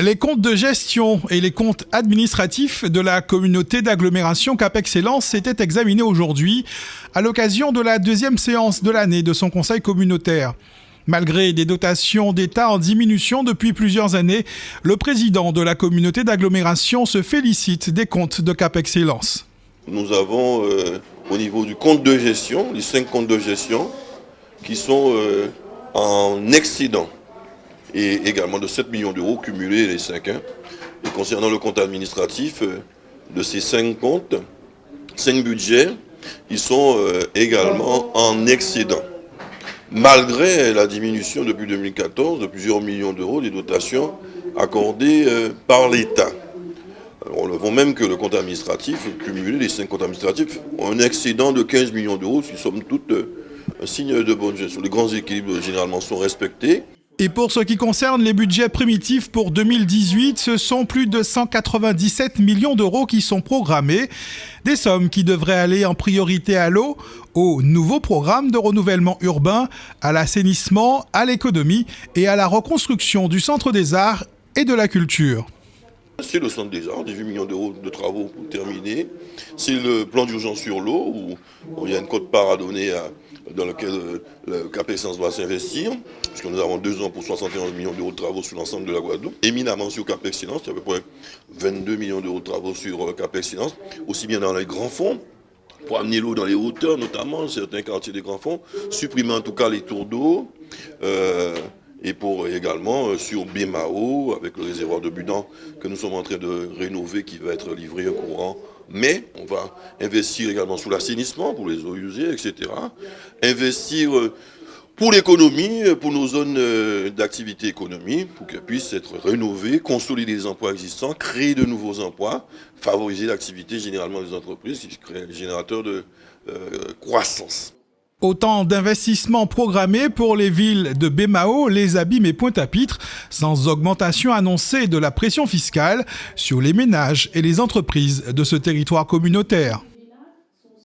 Les comptes de gestion et les comptes administratifs de la communauté d'agglomération Cap-Excellence étaient examinés aujourd'hui à l'occasion de la deuxième séance de l'année de son conseil communautaire. Malgré des dotations d'État en diminution depuis plusieurs années, le président de la communauté d'agglomération se félicite des comptes de Cap-Excellence. Nous avons au niveau du compte de gestion, les 5 comptes de gestion qui sont en excédent et également de 7 millions d'euros cumulés les 5 ans. Et concernant le compte administratif, de ces 5 comptes, 5 budgets, ils sont également en excédent. Malgré la diminution depuis 2014 de plusieurs millions d'euros des dotations accordées par l'État. On le voit même que le compte administratif, cumulé, les 5 comptes administratifs, ont un excédent de 15 millions d'euros, ce qui somme toute un signe de bonne gestion. Les grands équilibres généralement sont respectés. Et pour ce qui concerne les budgets primitifs pour 2018, ce sont plus de 197 millions d'euros qui sont programmés. Des sommes qui devraient aller en priorité à l'eau, au nouveau programme de renouvellement urbain, à l'assainissement, à l'économie et à la reconstruction du Centre des Arts et de la Culture. C'est le Centre des Arts, 18 millions d'euros de travaux pour terminer. C'est le plan d'urgence sur l'eau, où il y a une quote-part à donner dans lequel le Cap-Excellence doit s'investir, puisque nous avons 2 ans pour 71 millions d'euros de travaux sur l'ensemble de la Guadeloupe. Éminemment sur Cap-Excellence, il y a à peu près 22 millions d'euros de travaux sur Cap-Excellence, aussi bien dans les grands fonds, pour amener l'eau dans les hauteurs, notamment certains quartiers des grands fonds, supprimer en tout cas les tours d'eau, et pour également sur BMAO, avec le réservoir de Budan que nous sommes en train de rénover, qui va être livré au courant. Mais on va investir également sur l'assainissement, pour les eaux usées, etc. Investir pour l'économie, pour nos zones d'activité économique, pour qu'elles puissent être rénovées, consolider les emplois existants, créer de nouveaux emplois, favoriser l'activité généralement des entreprises, qui créent un générateur de croissance. Autant d'investissements programmés pour les villes de BMAO, Les Abymes et Pointe-à-Pitre, sans augmentation annoncée de la pression fiscale sur les ménages et les entreprises de ce territoire communautaire.